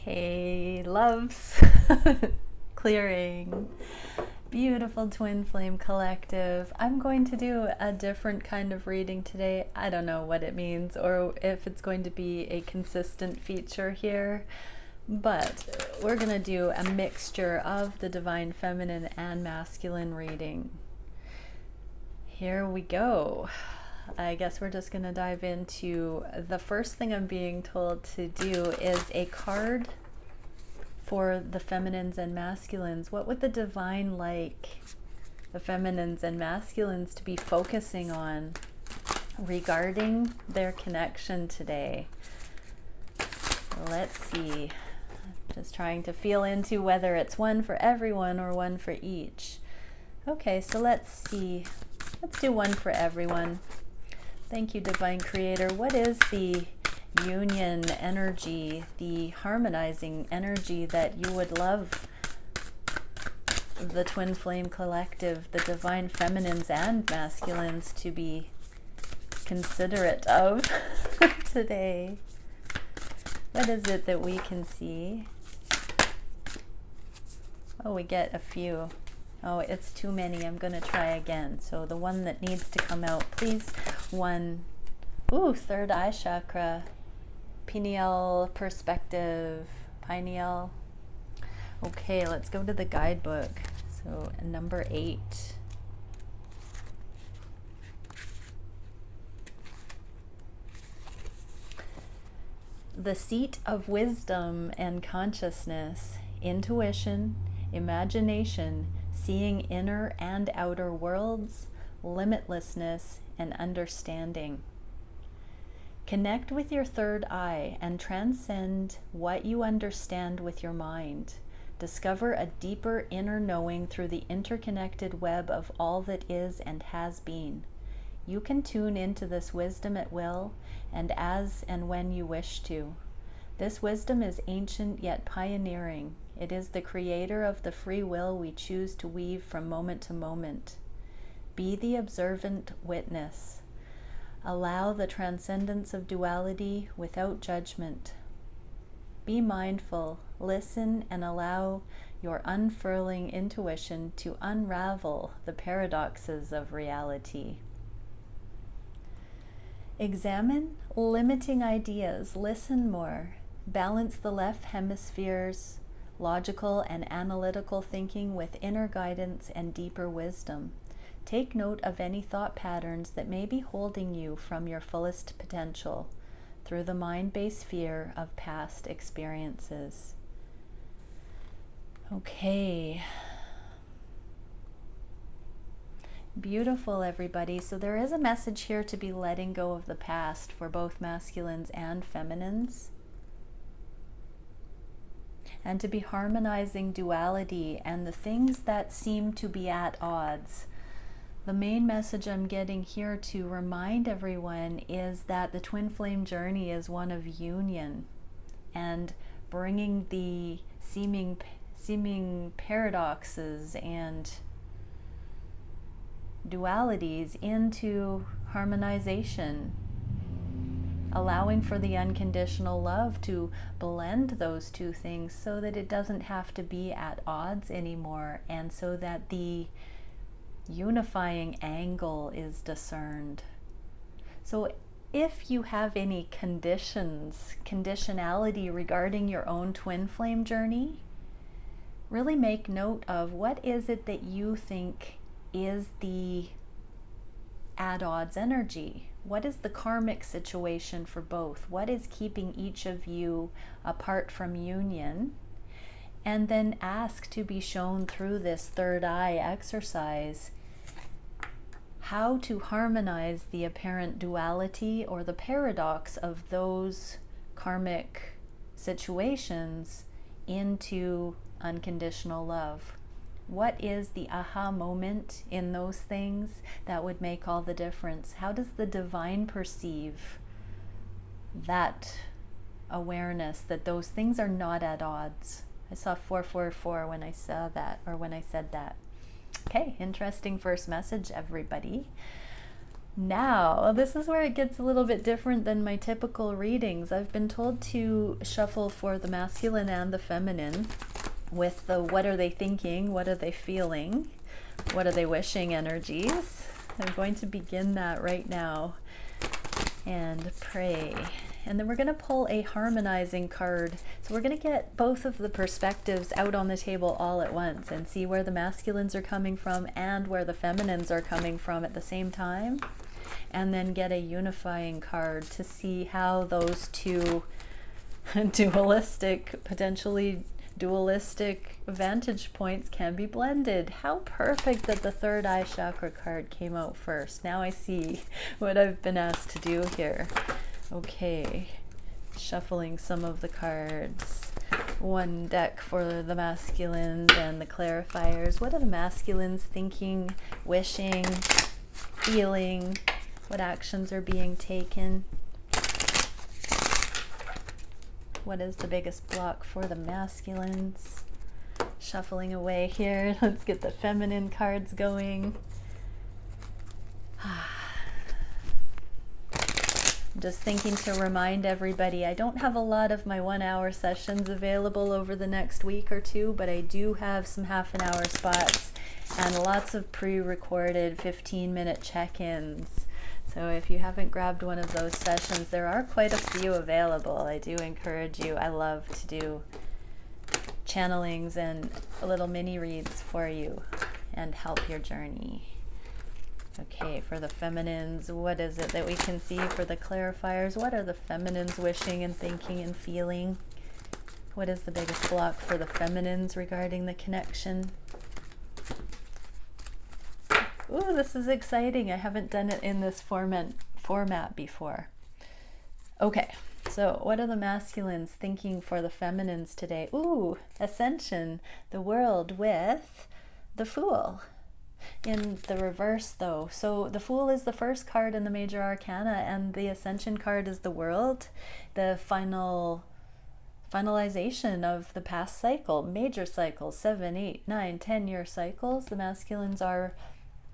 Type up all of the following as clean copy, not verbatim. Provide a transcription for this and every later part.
Hey, loves. Clearing. Beautiful twin flame collective. I'm going to do a different kind of reading today. I don't know what it means or if it's going to be a consistent feature here, but we're going to do a mixture of the divine feminine and masculine reading. Here we go. I guess we're just going to dive into the first thing I'm being told to do is a card for the feminines and masculines. What would the divine like the feminines and masculines to be focusing on regarding their connection today? Let's see. Just trying to feel into whether it's one for everyone or one for each. Okay, so let's see. Let's do one for everyone. Thank you, Divine Creator. What is the union energy, the harmonizing energy that you would love the Twin Flame Collective, the divine feminines and masculines to be considerate of today? What is it that we can see? Oh, we get a few. Oh, it's too many. I'm going to try again. So the one that needs to come out, please. One. Ooh, third eye chakra. Pineal perspective. Pineal. Okay, let's go to the guidebook. So number 8. The seat of wisdom and consciousness, intuition, imagination, seeing inner and outer worlds, limitlessness, and understanding. Connect with your third eye and transcend what you understand with your mind. Discover a deeper inner knowing through the interconnected web of all that is and has been. You can tune into this wisdom at will and as and when you wish to. This wisdom is ancient yet pioneering. It is the creator of the free will we choose to weave from moment to moment. Be the observant witness. Allow the transcendence of duality without judgment. Be mindful, listen, and allow your unfurling intuition to unravel the paradoxes of reality. Examine limiting ideas, listen more. Balance the left hemisphere's logical and analytical thinking with inner guidance and deeper wisdom. Take note of any thought patterns that may be holding you from your fullest potential through the mind-based fear of past experiences. Okay. Beautiful, everybody. So there is a message here to be letting go of the past for both masculines and feminines, and to be harmonizing duality and the things that seem to be at odds. The main message I'm getting here to remind everyone is that the twin flame journey is one of union and bringing the seeming paradoxes and dualities into harmonization, allowing for the unconditional love to blend those two things so that it doesn't have to be at odds anymore, and so that the unifying angle is discerned. So if you have any conditionality regarding your own twin flame journey, really make note of what is it that you think is the at odds energy. What is the karmic situation for both? What is keeping each of you apart from union? And then ask to be shown through this third eye exercise how to harmonize the apparent duality or the paradox of those karmic situations into unconditional love. What is the aha moment in those things that would make all the difference? How does the divine perceive that awareness that those things are not at odds? I saw 444 when I saw that, or when I said that. Okay, interesting first message, everybody. Now, this is where it gets a little bit different than my typical readings. I've been told to shuffle for the masculine and the feminine with the what are they thinking, what are they feeling, what are they wishing energies. I'm going to begin that right now and pray. And then we're going to pull a harmonizing card. So we're going to get both of the perspectives out on the table all at once and see where the masculines are coming from and where the feminines are coming from at the same time. And then get a unifying card to see how those two potentially dualistic vantage points can be blended. How perfect that the third eye chakra card came out first. Now I see what I've been asked to do here. Okay, shuffling some of the cards. One deck for the masculines and the clarifiers. What are the masculines thinking, wishing, feeling? What actions are being taken? What is the biggest block for the masculines? Shuffling away here. Let's get the feminine cards going. Just thinking to remind everybody, I don't have a lot of my 1 hour sessions available over the next week or two, but I do have some half an hour spots and lots of pre-recorded 15-minute check-ins. So if you haven't grabbed one of those sessions, there are quite a few available. I do encourage you. I love to do channelings and little mini reads for you and help your journey. Okay, for the feminines, what is it that we can see for the clarifiers? What are the feminines wishing and thinking and feeling? What is the biggest block for the feminines regarding the connection? Ooh, this is exciting. I haven't done it in this format before. Okay, so what are the masculines thinking for the feminines today? Ooh, ascension, the world with the Fool. In the reverse though. So the Fool is the first card in the major arcana and the Ascension card is the World, the finalization of the past cycle, major cycles, 7, 8, 9, 10-year cycles. The masculines are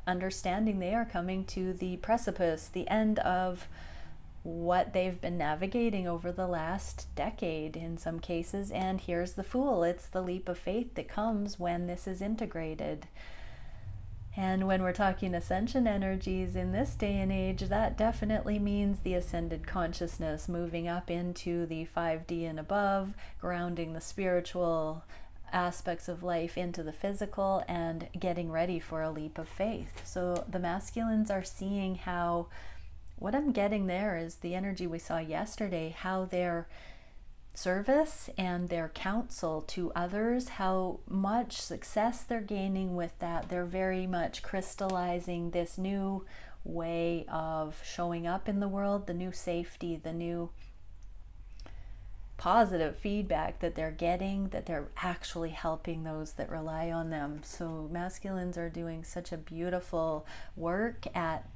understanding they are coming to the precipice, the end of what they've been navigating over the last decade in some cases. And here's the Fool. It's the leap of faith that comes when this is integrated. And when we're talking ascension energies in this day and age, that definitely means the ascended consciousness moving up into the 5D and above, grounding the spiritual aspects of life into the physical and getting ready for a leap of faith. So the masculines are seeing how, what I'm getting there is the energy we saw yesterday, how they're service and their counsel to others, how much success they're gaining with that. They're very much crystallizing this new way of showing up in the world, the new safety, the new positive feedback that they're getting, that they're actually helping those that rely on them. So masculines are doing such a beautiful work at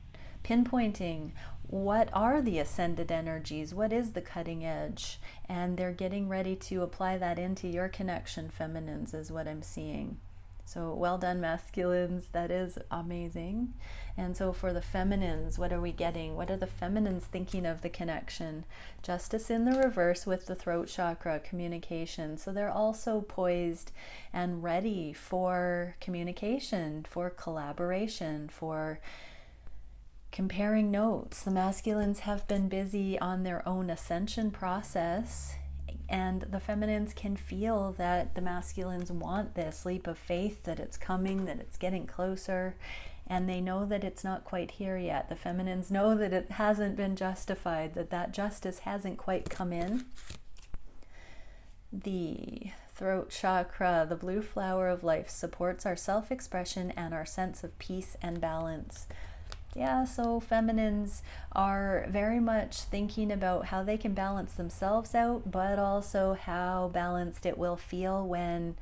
pinpointing what are the ascended energies, what is the cutting edge, and they're getting ready to apply that into your connection, feminines, is what I'm seeing. So well done, masculines. That is amazing. And so for the feminines, what are we getting? What are the feminines thinking of the connection? Justice in the reverse with the throat chakra, communication. So they're also poised and ready for communication, for collaboration, for comparing notes. The masculines have been busy on their own ascension process, and the feminines can feel that the masculines want this leap of faith, that it's coming, that it's getting closer, and they know that it's not quite here yet. The feminines know that it hasn't been justified, that that justice hasn't quite come in. The throat chakra, the blue flower of life, supports our self-expression and our sense of peace and balance. Yeah, so feminines are very much thinking about how they can balance themselves out, but also how balanced it will feel when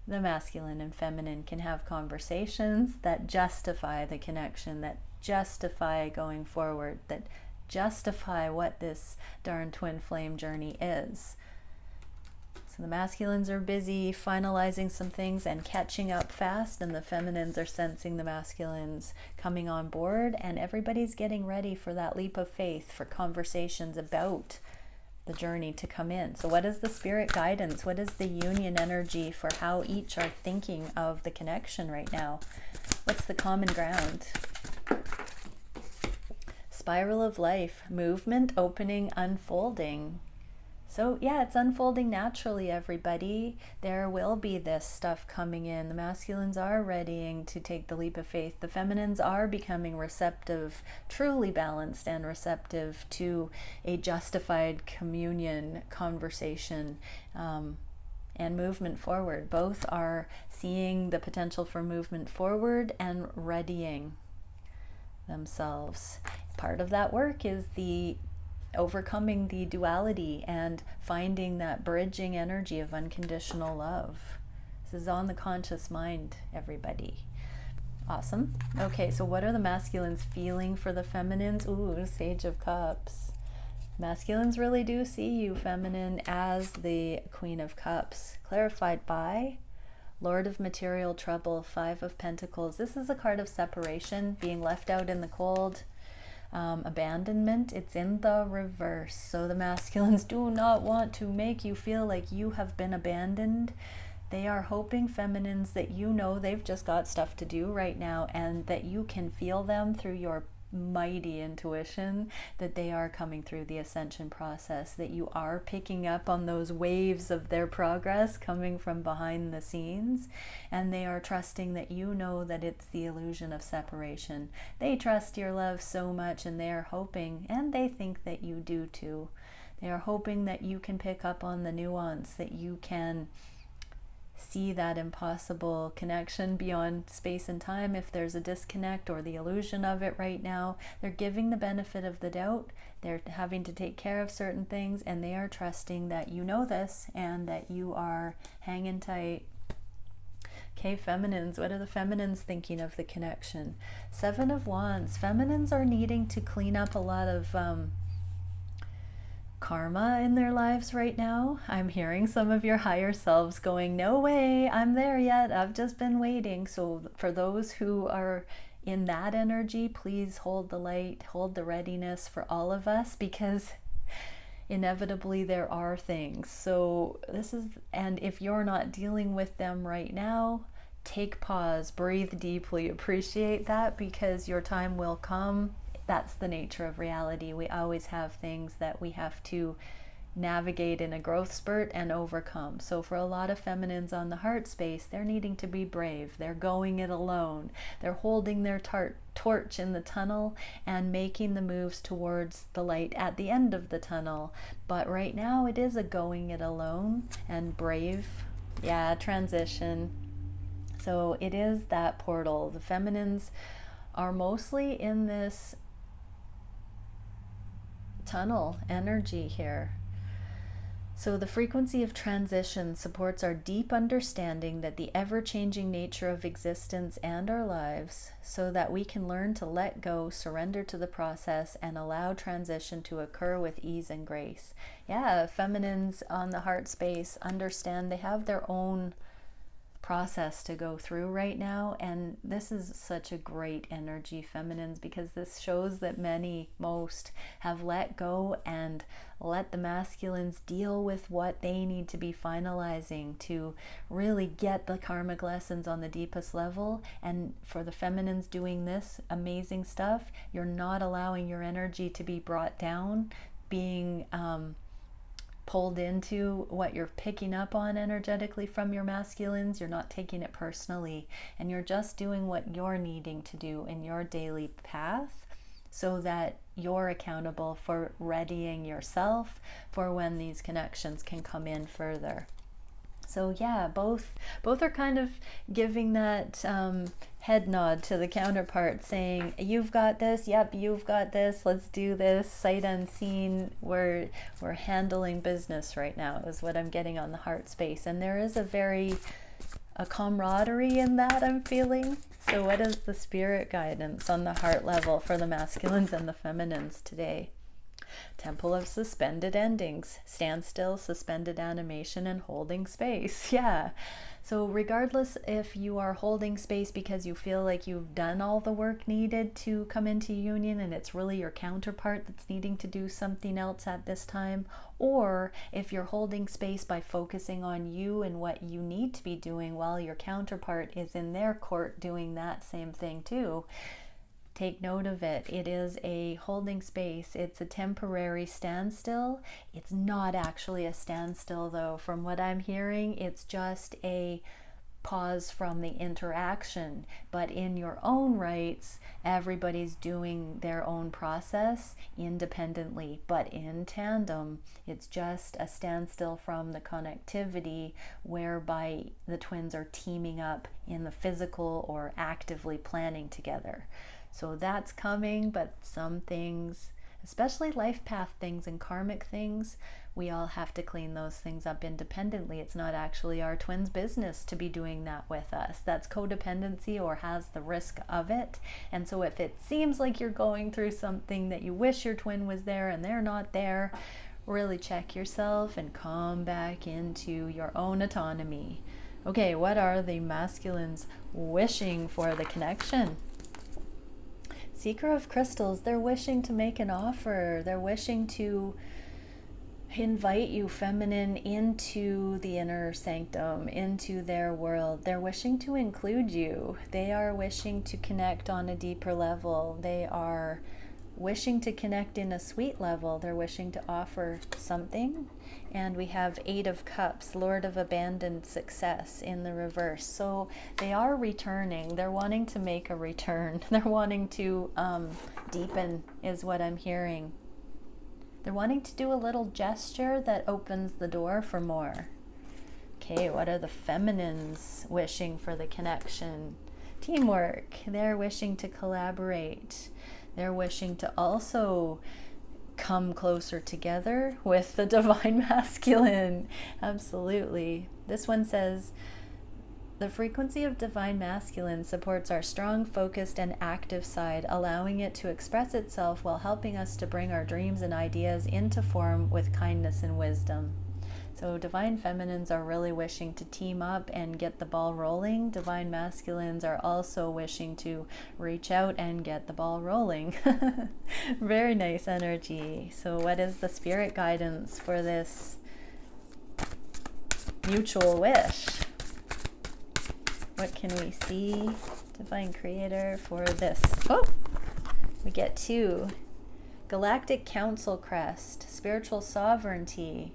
the masculine and feminine can have conversations that justify the connection, that justify going forward, that justify what this darn twin flame journey is. So the masculines are busy finalizing some things and catching up fast, and the feminines are sensing the masculines coming on board, and everybody's getting ready for that leap of faith, for conversations about the journey to come in. So what is the spirit guidance? What is the union energy for how each are thinking of the connection right now? What's the common ground? Spiral of life, movement, opening, unfolding. So yeah, it's unfolding naturally, everybody. There will be this stuff coming in. The masculines are readying to take the leap of faith. The feminines are becoming receptive, truly balanced and receptive to a justified communion, conversation, and movement forward. Both are seeing the potential for movement forward and readying themselves. Part of that work is the overcoming the duality and finding that bridging energy of unconditional love. This is on the conscious mind, everybody. Awesome. Okay, so what are the masculines feeling for the feminines? Ooh, Sage of Cups. Masculines really do see you, feminine, as the Queen of Cups, clarified by Lord of Material Trouble, Five of Pentacles. This is a card of separation, being left out in the cold. Abandonment, it's in the reverse. So the masculines do not want to make you feel like you have been abandoned. They are hoping, feminines, that you know they've just got stuff to do right now, and that you can feel them through your mighty intuition, that they are coming through the ascension process, that you are picking up on those waves of their progress coming from behind the scenes, and they are trusting that you know that it's the illusion of separation. They trust your love so much, and they are hoping, and they think that you do too, they are hoping that you can pick up on the nuance, that you can see that impossible connection beyond space and time if there's a disconnect or the illusion of it right now. They're giving the benefit of the doubt. They're having to take care of certain things, and they are trusting that you know this and that you are hanging tight. Okay, feminines, what are the feminines thinking of the connection? Seven of Wands. Feminines are needing to clean up a lot of karma in their lives right now. I'm hearing some of your higher selves going, no way, I'm there yet, I've just been waiting. So for those who are in that energy, please hold the light, hold the readiness for all of us, because inevitably there are things. So this is, and if you're not dealing with them right now, take pause, breathe deeply, appreciate that, because your time will come. That's the nature of reality. We always have things that we have to navigate in a growth spurt and overcome. So for a lot of feminines on the heart space, they're needing to be brave. They're going it alone. They're holding their torch in the tunnel and making the moves towards the light at the end of the tunnel. But right now it is a going it alone and brave. Yeah, transition. So it is that portal. The feminines are mostly in this tunnel energy here. So the frequency of transition supports our deep understanding that the ever-changing nature of existence and our lives, so that we can learn to let go, surrender to the process, and allow transition to occur with ease and grace. Yeah, feminines on the heart space understand they have their own process to go through right now, and this is such a great energy, feminines, because this shows that most have let go and let the masculines deal with what they need to be finalizing to really get the karmic lessons on the deepest level. And for the feminines doing this amazing stuff, you're not allowing your energy to be brought down, being pulled into what you're picking up on energetically from your masculines. You're not taking it personally, and you're just doing what you're needing to do in your daily path, so that you're accountable for readying yourself for when these connections can come in further. So yeah, both are kind of giving that head nod to the counterpart, saying, you've got this, yep, you've got this, let's do this, sight unseen, we're handling business right now, is what I'm getting on the heart space. And there is a camaraderie in that I'm feeling. So what is the spirit guidance on the heart level for the masculines and the feminines today? Temple of suspended endings, standstill, suspended animation, and holding space. Yeah. So regardless if you are holding space because you feel like you've done all the work needed to come into union and it's really your counterpart that's needing to do something else at this time, or if you're holding space by focusing on you and what you need to be doing while your counterpart is in their court doing that same thing too, take note of it. It is a holding space. It's a temporary standstill. It's not actually a standstill though. From what I'm hearing, it's just a pause from the interaction. But in your own rights, everybody's doing their own process independently, but in tandem. It's just a standstill from the connectivity whereby the twins are teaming up in the physical or actively planning together. So that's coming, but some things, especially life path things and karmic things, we all have to clean those things up independently. It's not actually our twins' business to be doing that with us. That's codependency or has the risk of it. And so if it seems like you're going through something that you wish your twin was there and they're not there, really check yourself and come back into your own autonomy. Okay, what are the masculines wishing for the connection? Seeker of crystals, they're wishing to make an offer. They're wishing to invite you, feminine, into the inner sanctum, into their world. They're wishing to include you. They are wishing to connect on a deeper level. They are wishing to connect in a sweet level. They're wishing to offer something. And we have Eight of Cups, Lord of Abandoned Success in the reverse. So they are returning. They're wanting to make a return. They're wanting to deepen is what I'm hearing. They're wanting to do a little gesture that opens the door for more. Okay, what are the feminines wishing for the connection? Teamwork. They're wishing to collaborate. They're wishing to also come closer together with the divine masculine. Absolutely. This one says, the frequency of divine masculine supports our strong, focused, and active side, allowing it to express itself while helping us to bring our dreams and ideas into form with kindness and wisdom. So divine feminines are really wishing to team up and get the ball rolling. Divine masculines are also wishing to reach out and get the ball rolling. Very nice energy. So what is the spirit guidance for this mutual wish? What can we see, divine creator, for this? Oh, we get 2. Galactic Council Crest, spiritual sovereignty.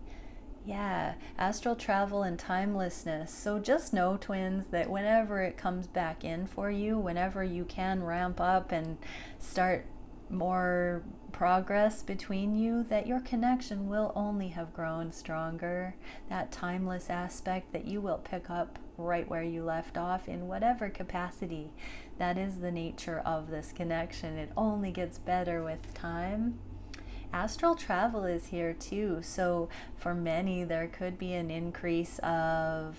Yeah, astral travel and timelessness. So just know, twins, that whenever it comes back in for you, whenever you can ramp up and start more progress between you, that your connection will only have grown stronger. That timeless aspect that you will pick up right where you left off in whatever capacity. That is the nature of this connection. It only gets better with time. Astral travel is here too, so for many there could be an increase of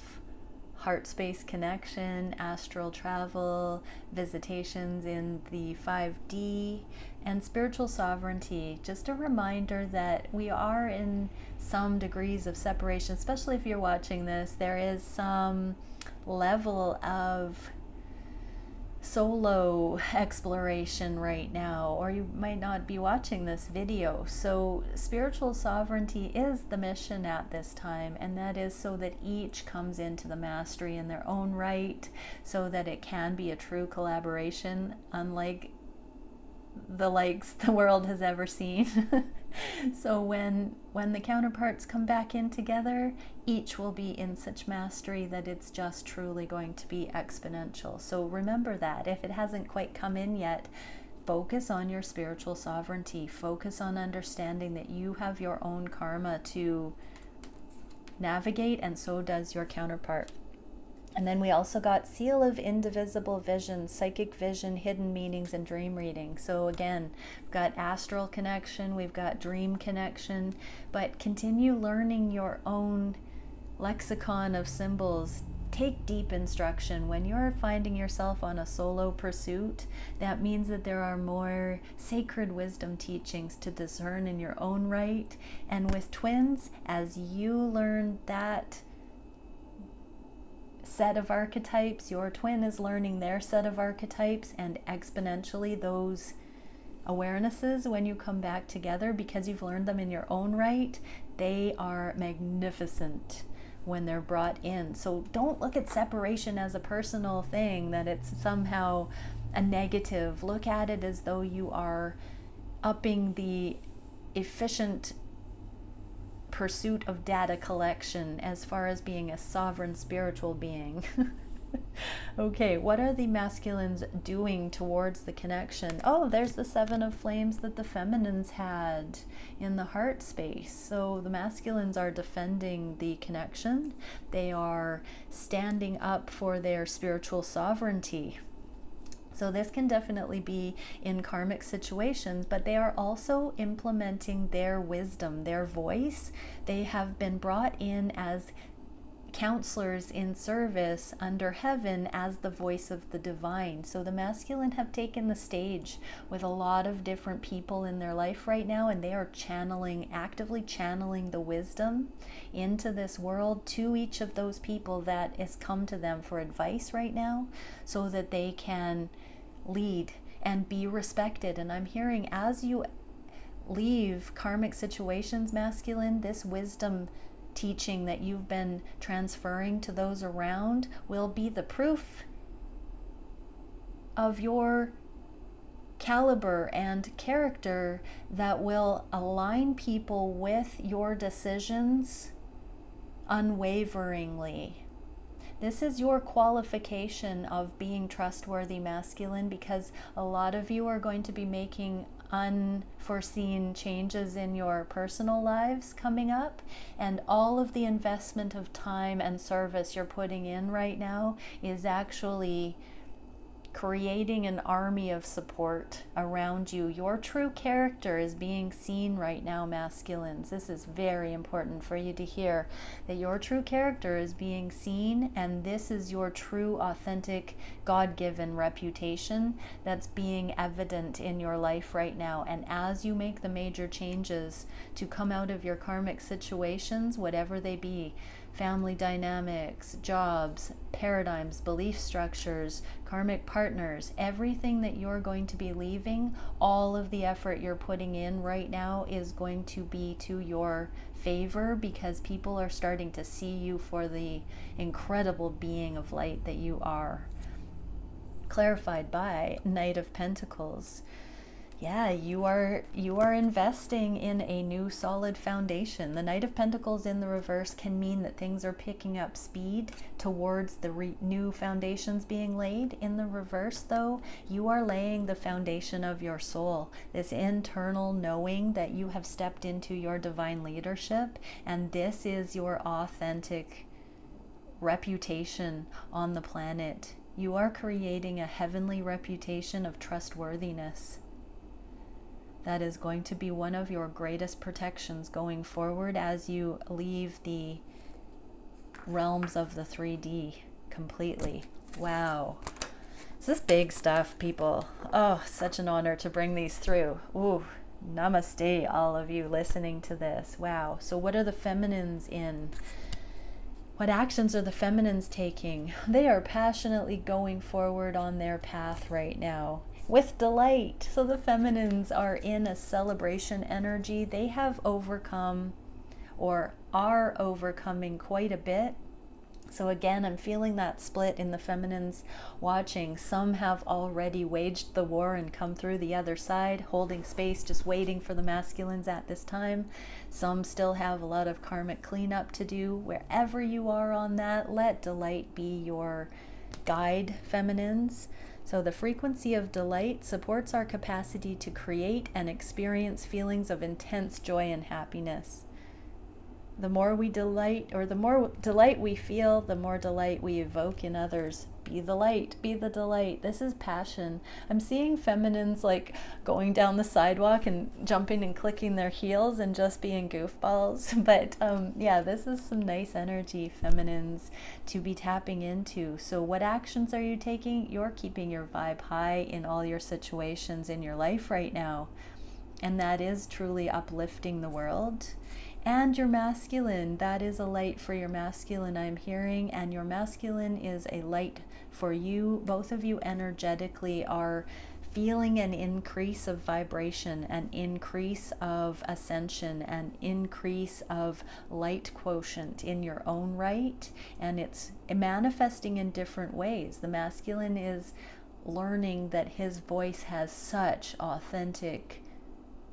heart space connection, astral travel, visitations in the 5D, and spiritual sovereignty. Just a reminder that we are in some degrees of separation, especially if you're watching this. There is some level of solo exploration right now, or you might not be watching this video. So spiritual sovereignty is the mission at this time, and that is so that each comes into the mastery in their own right, so that it can be a true collaboration unlike the likes the world has ever seen. So when the counterparts come back in together, each will be in such mastery that it's just truly going to be exponential. So remember that. If it hasn't quite come in yet, focus on your spiritual sovereignty. Focus on understanding that you have your own karma to navigate, and so does your counterpart. And then we also got Seal of Indivisible Vision, Psychic Vision, Hidden Meanings, and Dream Reading. So again, we've got astral connection, we've got dream connection, but continue learning your own lexicon of symbols. take deep instruction. When you're finding yourself on a solo pursuit, that means that there are more sacred wisdom teachings to discern in your own right. And with twins, as you learn that set of archetypes, your twin is learning their set of archetypes, and exponentially those awarenesses, when you come back together, because you've learned them in your own right, they are magnificent when they're brought in. So don't look at separation as a personal thing, that it's somehow a negative. Look at it as though you are upping the efficient pursuit of data collection as far as being a sovereign spiritual being. Okay, what are the masculines doing towards the connection? Oh, there's the Seven of Flames that the feminines had in the heart space. So the masculines are defending the connection. They are standing up for their spiritual sovereignty. So this can definitely be in karmic situations, but they are also implementing their wisdom, their voice. They have been brought in as counselors in service under heaven as the voice of the divine. So the masculine have taken the stage with a lot of different people in their life right now, and they are actively channeling the wisdom into this world to each of those people that has come to them for advice right now, so that they can lead and be respected. And I'm hearing, as you leave karmic situations, masculine, this wisdom teaching that you've been transferring to those around will be the proof of your caliber and character that will align people with your decisions unwaveringly. This is your qualification of being trustworthy, masculine, because a lot of you are going to be making unforeseen changes in your personal lives coming up, and all of the investment of time and service you're putting in right now is actually creating an army of support around you. Your true character is being seen right now, masculines. This is very important for you to hear, that your true character is being seen, and this is your true, authentic, God-given reputation that's being evident in your life right now. And as you make the major changes to come out of your karmic situations, whatever they be, family dynamics, jobs, paradigms, belief structures, karmic partners, everything that you're going to be leaving, all of the effort you're putting in right now is going to be to your favor, because people are starting to see you for the incredible being of light that you are. Clarified by Knight of Pentacles. Yeah, you are investing in a new solid foundation. The Knight of Pentacles in the reverse can mean that things are picking up speed towards the new foundations being laid. In the reverse, though, you are laying the foundation of your soul, this internal knowing that you have stepped into your divine leadership, and this is your authentic reputation on the planet. You are creating a heavenly reputation of trustworthiness. That is going to be one of your greatest protections going forward as you leave the realms of the 3D completely. Wow. This is big stuff, people. Oh, such an honor to bring these through. Ooh, namaste, all of you listening to this. Wow. So what are the feminines in? What actions are the feminines taking? They are passionately going forward on their path right now, with delight. So the feminines are in a celebration energy. They have overcome or are overcoming quite a bit. So again, I'm feeling that split in the feminines watching. Some have already waged the war and come through the other side, holding space, just waiting for the masculines at this time. Some still have a lot of karmic cleanup to do. Wherever you are on that, let delight be your guide, feminines. So the frequency of delight supports our capacity to create and experience feelings of intense joy and happiness. The more we delight, or the more delight we feel, the more delight we evoke in others. be the light, be the delight. This is passion. I'm seeing feminines like going down the sidewalk and jumping and clicking their heels and just being goofballs. But yeah, this is some nice energy, feminines, to be tapping into. So what actions are you taking? You're keeping your vibe high in all your situations in your life right now. And that is truly uplifting the world. And your masculine, that is a light for your masculine, I'm hearing, and your masculine is a light for you. Both of you energetically are feeling an increase of vibration, an increase of ascension, an increase of light quotient in your own right, and it's manifesting in different ways. The masculine is learning that his voice has such authentic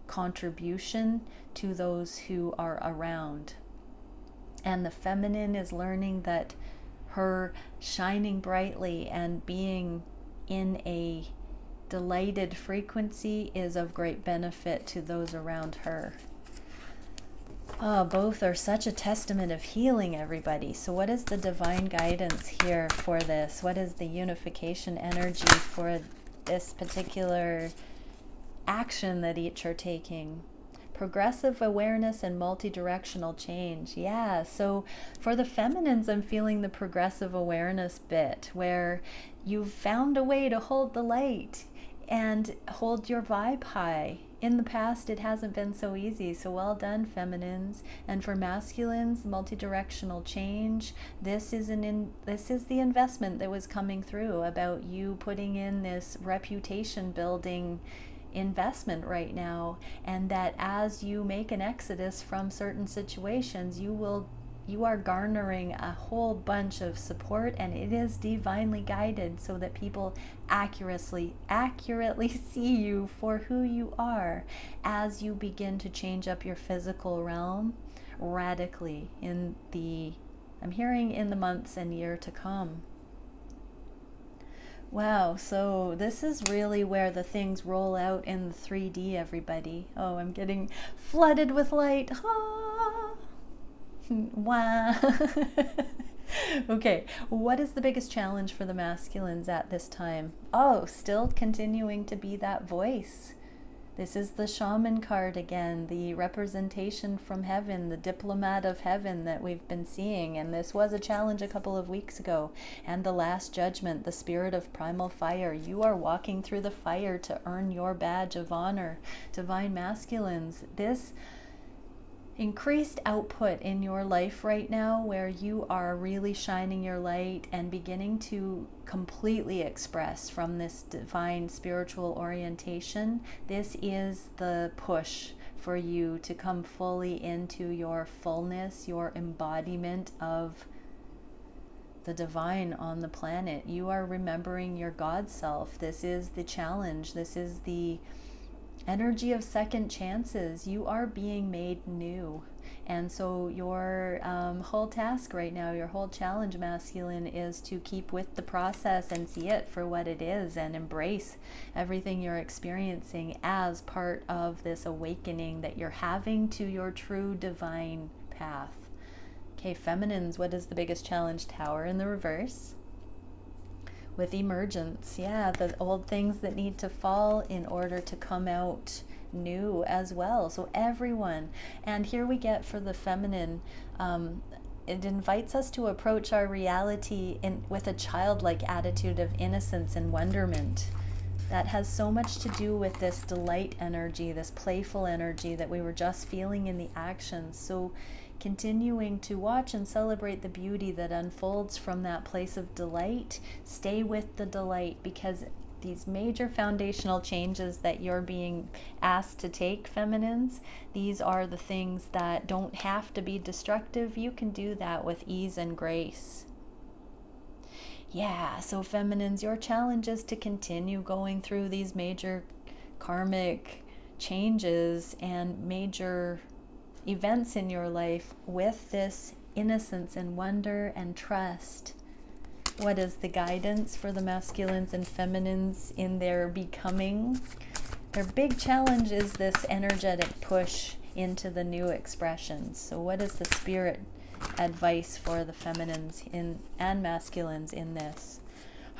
contribution to those who are around. And the feminine is learning that her shining brightly and being in a delighted frequency is of great benefit to those around her. Oh, both are such a testament of healing, everybody. So what is the divine guidance here for this? What is the unification energy for this particular action that each are taking? Progressive awareness and multi-directional change. Yeah, so for the feminines, I'm feeling the progressive awareness bit where you've found a way to hold the light and hold your vibe high. In the past, it hasn't been so easy, so well done, feminines. And for masculines, multi-directional change. This is the investment that was coming through about you putting in this reputation building investment right now, and that as you make an exodus from certain situations, you are garnering a whole bunch of support, and it is divinely guided so that people accurately see you for who you are as you begin to change up your physical realm radically I'm hearing in the months and year to come. Wow, so this is really where the things roll out in the 3D, everybody. Oh, I'm getting flooded with light. Ah. Wow. Okay, what is the biggest challenge for the masculines at this time? Oh, still continuing to be that voice. This is the shaman card again, the representation from heaven, the diplomat of heaven that we've been seeing. And this was a challenge a couple of weeks ago. And the last judgment, the spirit of primal fire. You are walking through the fire to earn your badge of honor. Divine masculines, this increased output in your life right now where you are really shining your light and beginning to completely express from this divine spiritual orientation. This is the push for you to come fully into your fullness, your embodiment of the divine on the planet. You are remembering your God self. This is the challenge. This is the energy of second chances. You are being made new. And so your whole task right now, your whole challenge, masculine, is to keep with the process and see it for what it is and embrace everything you're experiencing as part of this awakening that you're having to your true divine path. Okay, feminines, what is the biggest challenge? Tower in the reverse. With emergence, yeah, the old things that need to fall in order to come out new as well. So everyone, and here we get for the feminine, it invites us to approach our reality with a childlike attitude of innocence and wonderment. That has so much to do with this delight energy, this playful energy that we were just feeling in the actions. So continuing to watch and celebrate the beauty that unfolds from that place of delight. Stay with the delight, because these major foundational changes that you're being asked to take, feminines, these are the things that don't have to be destructive. You can do that with ease and grace. Yeah, so feminines, your challenge is to continue going through these major karmic changes and major events in your life with this innocence and wonder and trust. What is the guidance for the masculines and feminines in their becoming? Their big challenge is this energetic push into the new expressions. So what is the spirit advice for the feminines and masculines in this?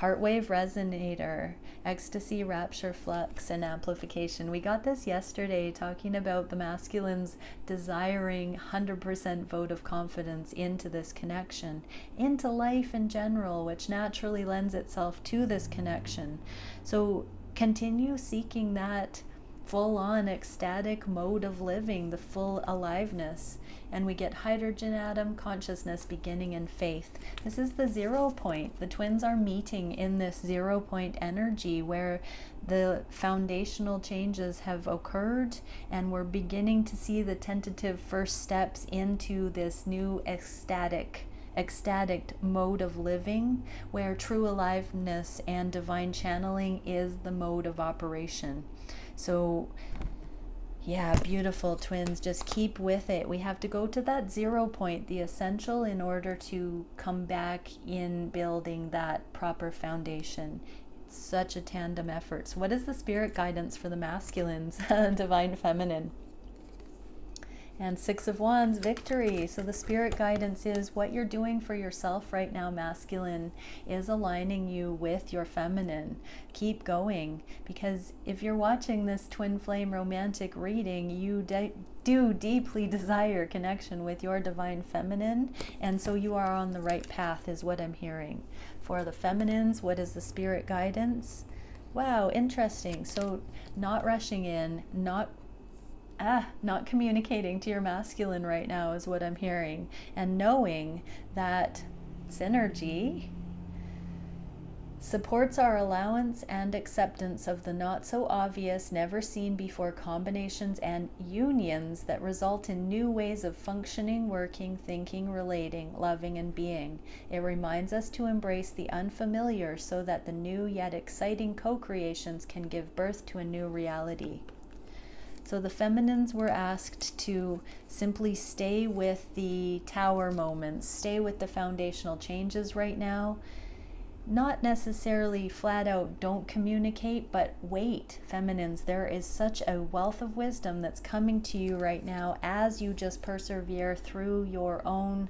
Heartwave resonator, ecstasy, rapture, flux, and amplification. We got this yesterday talking about the masculines desiring 100% vote of confidence into this connection, into life in general, which naturally lends itself to this connection. So continue seeking that full-on ecstatic mode of living, the full aliveness. And we get hydrogen atom consciousness, beginning in faith. This is the 0 point. The twins are meeting in this 0 point energy where the foundational changes have occurred, and we're beginning to see the tentative first steps into this new ecstatic mode of living, where true aliveness and divine channeling is the mode of operation. So yeah, beautiful twins, just keep with it. We have to go to that 0 point, the essential, in order to come back in building that proper foundation. It's such a tandem effort. So what is the spirit guidance for the masculines, divine feminine? And 6 of Wands, victory. So the spirit guidance is what you're doing for yourself right now, masculine, is aligning you with your feminine. Keep going, because if you're watching this twin flame romantic reading, you do deeply desire connection with your divine feminine, and so you are on the right path, is what I'm hearing. For the feminines, what is the spirit guidance? Wow, interesting. So not rushing in, not communicating to your masculine right now is what I'm hearing, and knowing that synergy supports our allowance and acceptance of the not so obvious, never seen before combinations and unions that result in new ways of functioning, working, thinking, relating, loving, and being. It reminds us to embrace the unfamiliar so that the new yet exciting co-creations can give birth to a new reality. So the feminines were asked to simply stay with the tower moments, stay with the foundational changes right now. Not necessarily flat out don't communicate, but wait, feminines. There is such a wealth of wisdom that's coming to you right now as you just persevere through your own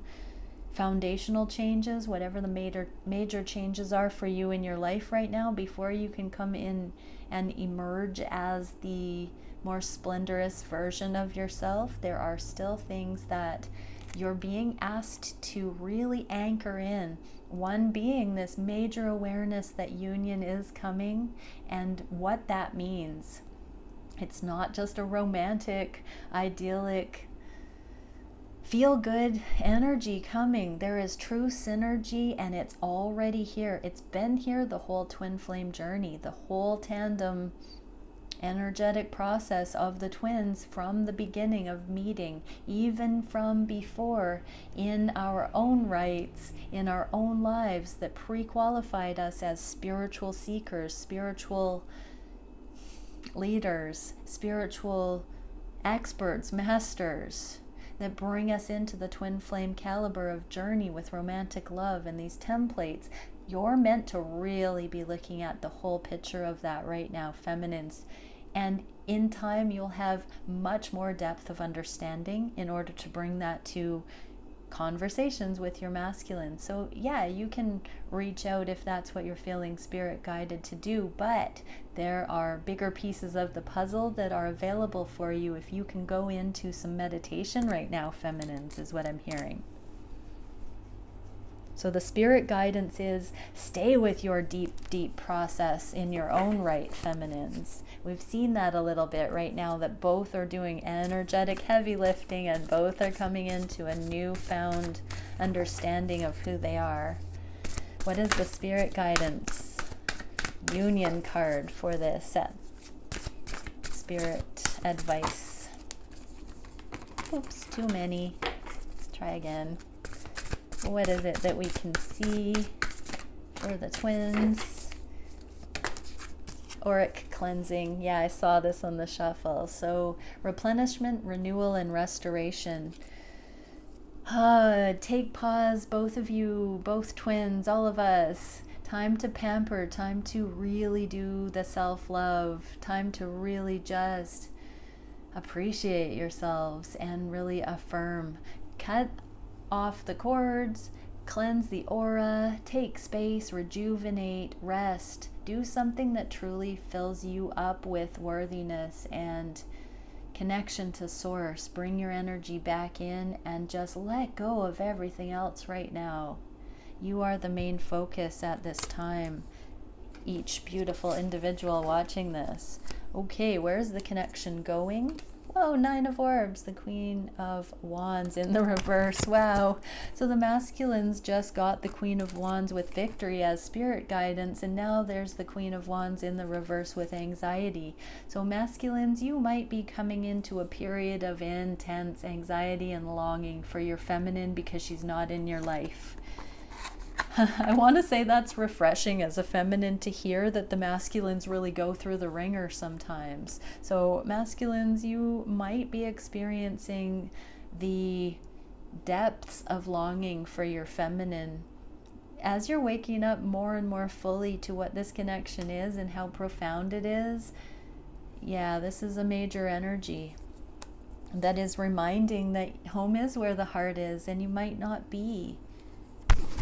foundational changes, whatever the major changes are for you in your life right now, before you can come in and emerge as the more splendorous version of yourself. There are still things that you're being asked to really anchor in. One being this major awareness that union is coming and what that means. It's not just a romantic, idyllic, feel-good energy coming. There is true synergy, and it's already here. It's been here the whole twin flame journey, the whole tandem energetic process of the twins from the beginning of meeting, even from before, in our own rights, in our own lives, that pre-qualified us as spiritual seekers, spiritual leaders, spiritual experts, masters, that bring us into the twin flame caliber of journey with romantic love and these templates. You're meant to really be looking at the whole picture of that right now, feminines. And in time, you'll have much more depth of understanding in order to bring that to conversations with your masculine. So yeah, you can reach out if that's what you're feeling spirit guided to do, but there are bigger pieces of the puzzle that are available for you if you can go into some meditation right now, feminines, is what I'm hearing. So the spirit guidance is stay with your deep process in your own right, feminines. We've seen that a little bit right now, that both are doing energetic heavy lifting and both are coming into a newfound understanding of who they are. What is the spirit guidance? Union card for this set. Spirit advice. Oops, too many. Let's try again. What is it that we can see for the twins? Auric cleansing. Yeah, I saw this on the shuffle. So replenishment, renewal, and restoration. Take pause, both of you, both twins, all of us. Time to pamper, time to really do the self-love, time to really just appreciate yourselves and really affirm. Cut off the cords, cleanse the aura, take space, rejuvenate, rest. Do something that truly fills you up with worthiness and connection to source. Bring your energy back in and just let go of everything else right now. You are the main focus at this time. Each beautiful individual watching this. Okay, where's the connection going? Whoa, Nine of Orbs, the Queen of Wands in the reverse. Wow. So the masculines just got the Queen of Wands with victory as spirit guidance, and now there's the Queen of Wands in the reverse with anxiety. So masculines, you might be coming into a period of intense anxiety and longing for your feminine because she's not in your life. I want to say that's refreshing as a feminine to hear that the masculines really go through the ringer sometimes. So masculines, you might be experiencing the depths of longing for your feminine as you're waking up more and more fully to what this connection is and how profound it is. Yeah, this is a major energy that is reminding that home is where the heart is, and you might not be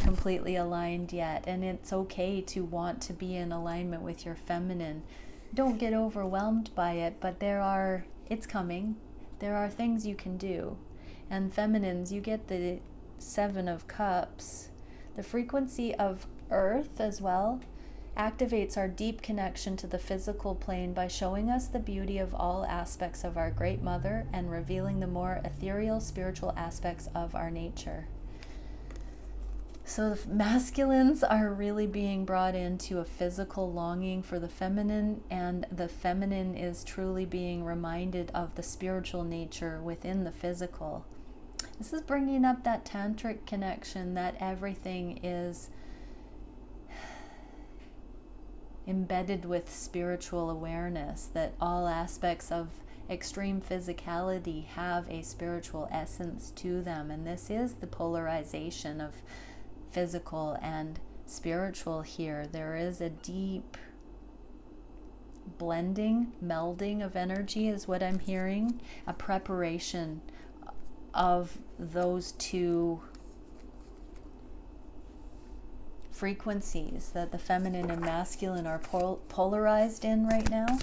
completely aligned yet, and it's okay to want to be in alignment with your feminine. Don't get overwhelmed by it, but it's coming. There are things you can do. And feminines, you get the Seven of Cups. The frequency of earth as well activates our deep connection to the physical plane by showing us the beauty of all aspects of our Great Mother and revealing the more ethereal spiritual aspects of our nature. So the masculines are really being brought into a physical longing for the feminine, and the feminine is truly being reminded of the spiritual nature within the physical. This is bringing up that tantric connection, that everything is embedded with spiritual awareness, that all aspects of extreme physicality have a spiritual essence to them, and this is the polarization of physical and spiritual here. There is a deep blending, melding of energy is what I'm hearing, a preparation of those two frequencies that the feminine and masculine are polarized in right now.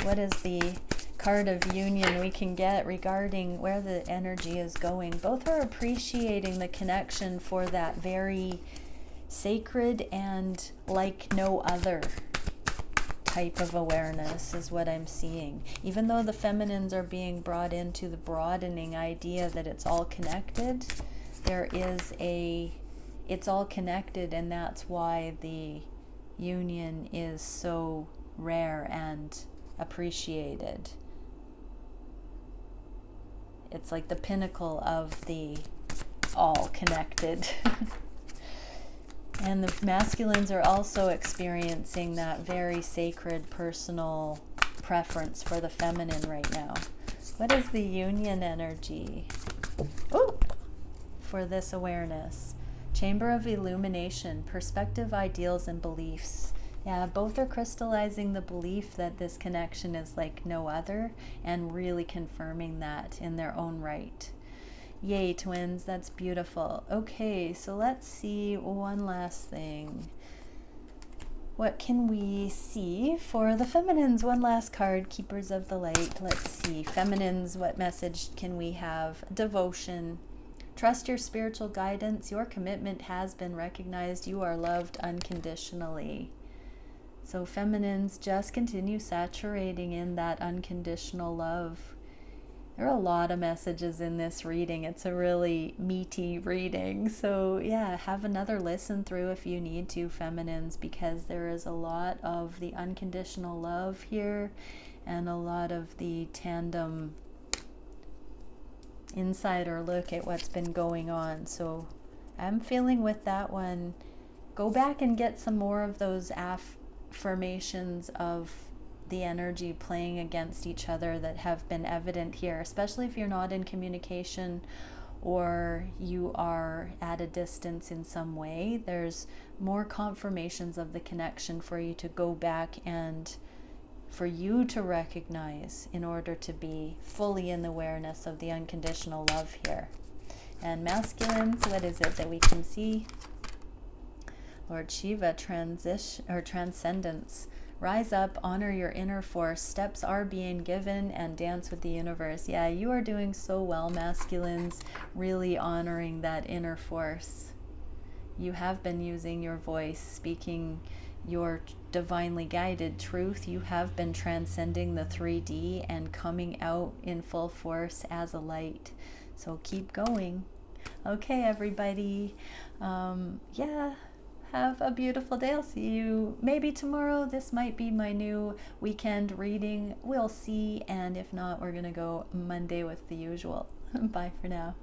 What is the card of union we can get regarding where the energy is going? Both are appreciating the connection for that very sacred and like no other type of awareness is what I'm seeing. Even though the feminines are being brought into the broadening idea that it's all connected, it's all connected, and that's why the union is so rare and appreciated. It's like the pinnacle of the all connected. And the masculines are also experiencing that very sacred personal preference for the feminine right now. What is the union energy for this awareness? Chamber of illumination, perspective, ideals, and beliefs. Yeah, both are crystallizing the belief that this connection is like no other and really confirming that in their own right. Yay, twins, that's beautiful. Okay, so let's see one last thing. What can we see for the feminines? One last card, Keepers of the Light. Let's see. Feminines, what message can we have? Devotion. Trust your spiritual guidance. Your commitment has been recognized. You are loved unconditionally. So feminines, just continue saturating in that unconditional love. There are a lot of messages in this reading. It's a really meaty reading. So yeah, have another listen through if you need to, feminines, because there is a lot of the unconditional love here and a lot of the tandem insider look at what's been going on. So I'm feeling with that one, go back and get some more of those affirmations of the energy playing against each other that have been evident here, especially if you're not in communication or you are at a distance in some way. There's more confirmations of the connection for you to go back and for you to recognize in order to be fully in the awareness of the unconditional love here. And masculines, what is it that we can see? Lord Shiva, transcendence. Rise up, honor your inner force. Steps are being given, and dance with the universe. Yeah, you are doing so well, masculines, really honoring that inner force. You have been using your voice, speaking your divinely guided truth. You have been transcending the 3D and coming out in full force as a light. So keep going. Okay, everybody. Yeah. Have a beautiful day. I'll see you maybe tomorrow. This might be my new weekend reading. We'll see. And if not, we're going to go Monday with the usual. Bye for now.